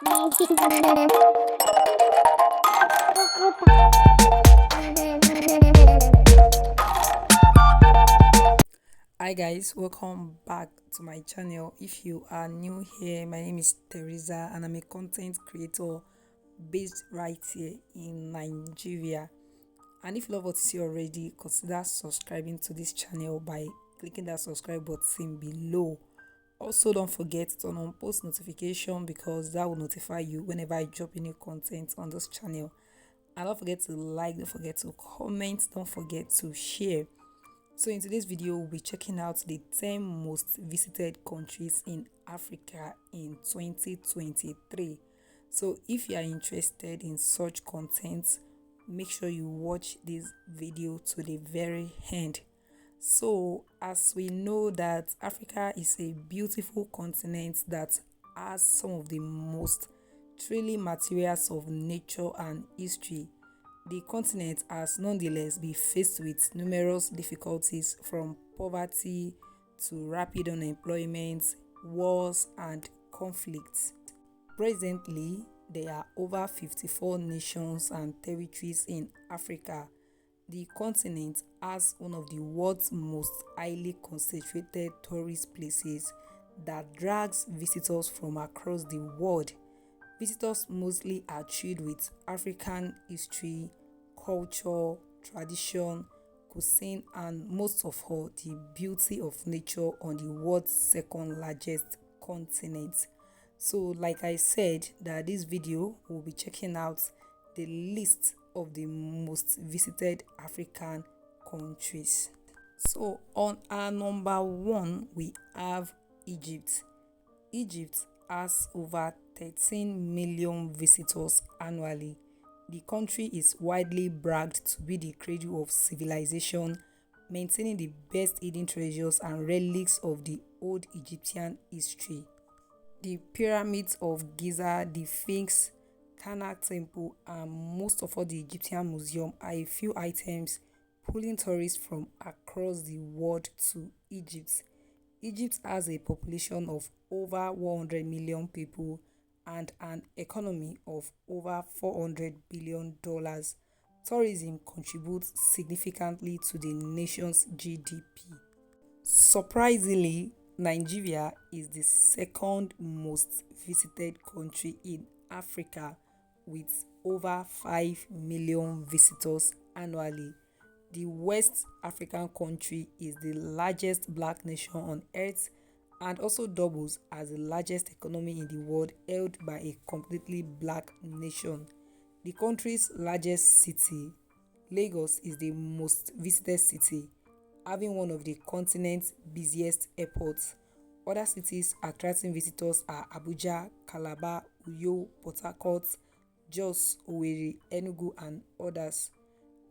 Hi guys, welcome back to my channel. If you are new here, my name is Teresa and I'm a content creator based right here in Nigeria. And if you love what you see already, consider subscribing to this channel by clicking that subscribe button below. Also, don't forget to turn on post notification because that will notify you whenever I drop new content on this channel. And don't forget to like, don't forget to comment, don't forget to share. So in today's video, we'll be checking out the 10 most visited countries in Africa in 2023. So if you are interested in such content, make sure you watch this video to the very end. So as we know that Africa is a beautiful continent that has some of the most thrilling materials of nature and history, the continent has nonetheless been faced with numerous difficulties from poverty to rapid unemployment, wars, and conflicts. Presently, there are over 54 nations and territories in Africa. The continent has one of the world's most highly concentrated tourist places that drags visitors from across the world. Visitors mostly are thrilled with African history, culture, tradition, cuisine, and most of all, the beauty of nature on the world's second largest continent. So, like I said, that this video will be checking out the list of the most visited African countries. So, on our number one, we have Egypt. Egypt has over 13 million visitors annually. The country is widely bragged to be the cradle of civilization, maintaining the best hidden treasures and relics of the old Egyptian history. The pyramids of Giza, the Sphinx, Karnak Temple, and most of all the Egyptian museum are a few items pulling tourists from across the world to Egypt. Egypt has a population of over 100 million people and an economy of over $400 billion. Tourism contributes significantly to the nation's GDP. Surprisingly, Nigeria is the second most visited country in Africa with over 5 million visitors annually. The West African country is the largest black nation on earth and also doubles as the largest economy in the world held by a completely black nation. The country's largest city, Lagos, is the most visited city, having one of the continent's busiest airports. Other cities attracting visitors are Abuja, Calabar, Uyo, Port Harcourt, Jos, Owerri, Enugu, and others.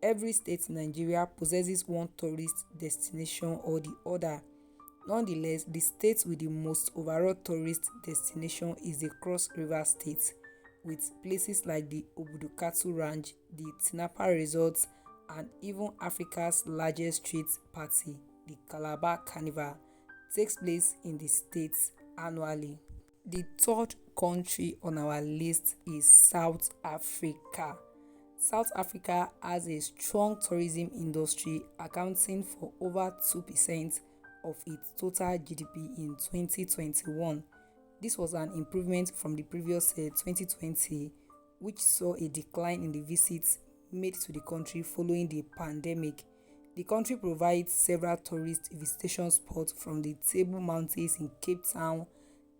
Every state in Nigeria possesses one tourist destination or the other. Nonetheless, the state with the most overall tourist destination is the Cross River State, with places like the Obudukatu Ranch, the Tinapa Resorts, and even Africa's largest street party, the Calabar Carnival, takes place in the state annually. The third country on our list is South Africa. South Africa has a strong tourism industry accounting for over 2% of its total GDP in 2021. This was an improvement from the previous 2020, which saw a decline in the visits made to the country following the pandemic. The country provides several tourist visitation spots from the Table Mountains in Cape Town,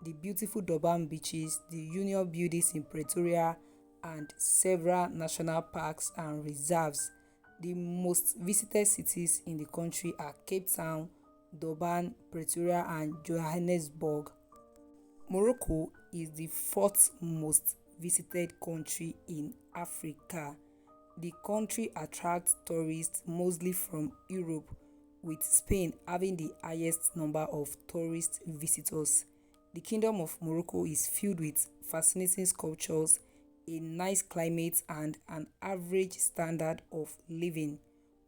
the beautiful Durban beaches, the Union Buildings in Pretoria, and several national parks and reserves. The most visited cities in the country are Cape Town, Durban, Pretoria, and Johannesburg. Morocco is the fourth most visited country in Africa. The country attracts tourists mostly from Europe, with Spain having the highest number of tourist visitors. The Kingdom of Morocco is filled with fascinating sculptures, a nice climate, and an average standard of living.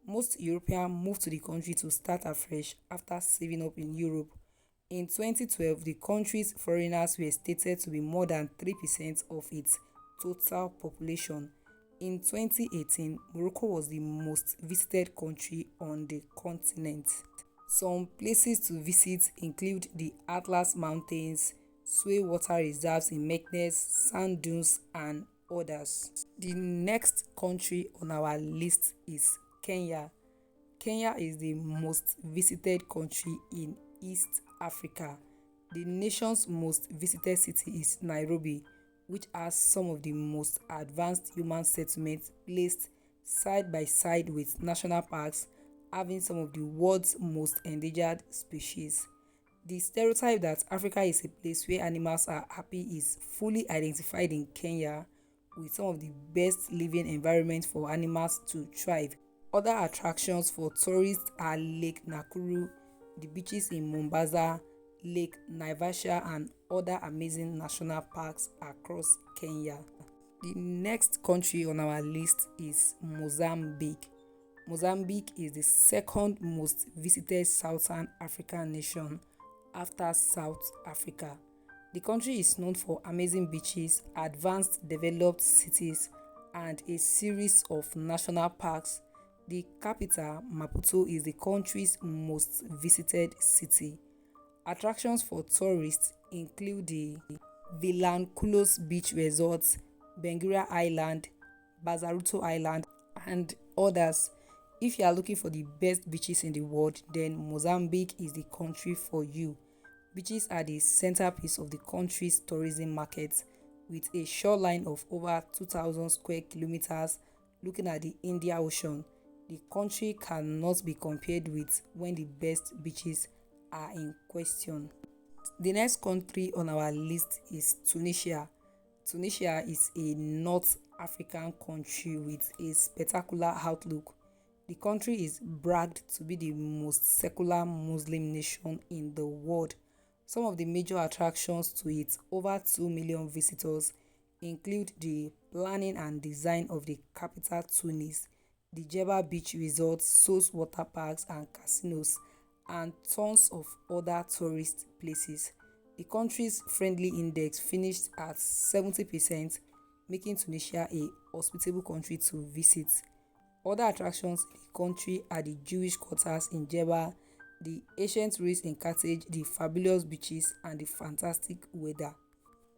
Most Europeans move to the country to start afresh after saving up in Europe. In 2012, the country's foreigners were stated to be more than 3% of its total population. In 2018, Morocco was the most visited country on the continent. Some places to visit include the Atlas Mountains, Sway Water Reserves in Meknes, sand dunes, and others. The next country on our list is Kenya. Kenya is the most visited country in East Africa. The nation's most visited city is Nairobi, which has some of the most advanced human settlements placed side by side with national parks having some of the world's most endangered species. The stereotype that Africa is a place where animals are happy is fully identified in Kenya, with some of the best living environments for animals to thrive. Other attractions for tourists are Lake Nakuru, the beaches in Mombasa, Lake Naivasha, and other amazing national parks across Kenya. The next country on our list is Mozambique. Mozambique is the second most visited Southern African nation after South Africa. The country is known for amazing beaches, advanced developed cities, and a series of national parks. The capital, Maputo, is the country's most visited city. Attractions for tourists include the Vilanculos Beach Resorts, Benguria Island, Bazaruto Island, and others. If you are looking for the best beaches in the world, then Mozambique is the country for you. Beaches are the centerpiece of the country's tourism market, with a shoreline of over 2,000 square kilometers looking at the Indian Ocean. The country cannot be compared with when the best beaches are in question. The next country on our list is Tunisia. Tunisia is a North African country with a spectacular outlook. The country is bragged to be the most secular Muslim nation in the world. Some of the major attractions to its over 2 million visitors include the planning and design of the capital Tunis, the Jebel Beach Resort, Sos water parks and casinos, and tons of other tourist places. The country's friendly index finished at 70%, making Tunisia a hospitable country to visit. Other attractions in the country are the Jewish quarters in Jebel, the ancient ruins in Carthage, the fabulous beaches, and the fantastic weather.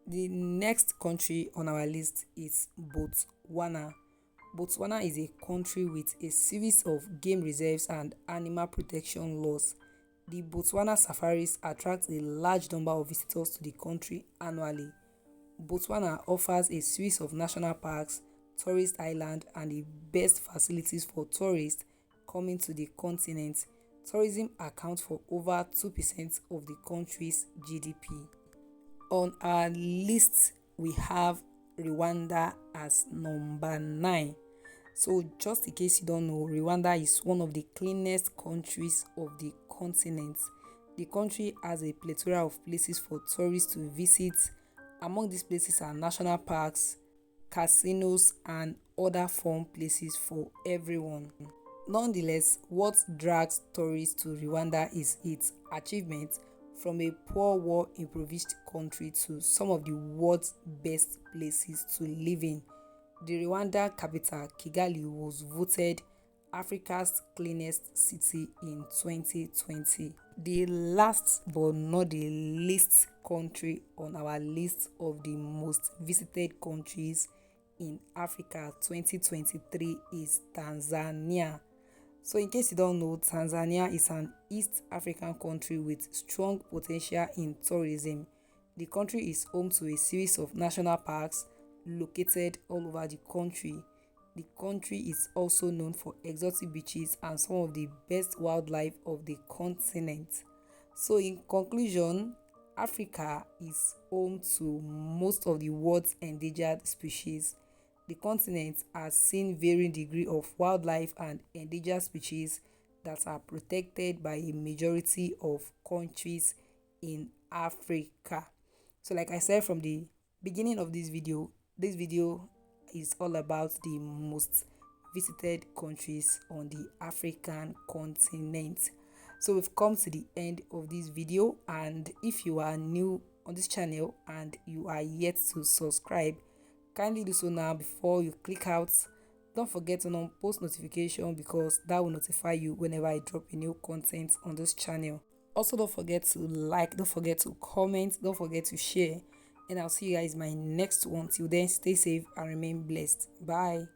The next country on our list is Botswana. Botswana is a country with a series of game reserves and animal protection laws. The Botswana safaris attract a large number of visitors to the country annually. Botswana offers a series of national parks, tourist islands, and the best facilities for tourists coming to the continent. Tourism accounts for over 2% of the country's GDP. On our list, we have Rwanda as number 9. So, just in case you don't know, Rwanda is one of the cleanest countries of the continent. The country has a plethora of places for tourists to visit. Among these places are national parks, casinos, and other fun places for everyone. Nonetheless, what drags tourists to Rwanda is its achievement from a poor war-impoverished country to some of the world's best places to live in. The Rwanda capital, Kigali, was voted Africa's cleanest city in 2020. The last but not the least country on our list of the most visited countries in Africa 2023 is Tanzania. So in case you don't know, Tanzania is an East African country with strong potential in tourism. The country is home to a series of national parks located all over the country. The country is also known for exotic beaches and some of the best wildlife of the continent. So in conclusion, Africa is home to most of the world's endangered species. The continent has seen varying degree of wildlife and endangered species that are protected by a majority of countries in Africa. So like I said from the beginning of this video is all about the most visited countries on the African continent. So we've come to the end of this video, and if you are new on this channel and you are yet to subscribe, kindly do so now before you click out. Don't forget to on post notification, because that will notify you whenever I drop a new content on this channel. Also, don't forget to like, don't forget to comment, don't forget to share, and I'll see you guys in my next one. Till then, stay safe and remain blessed. Bye.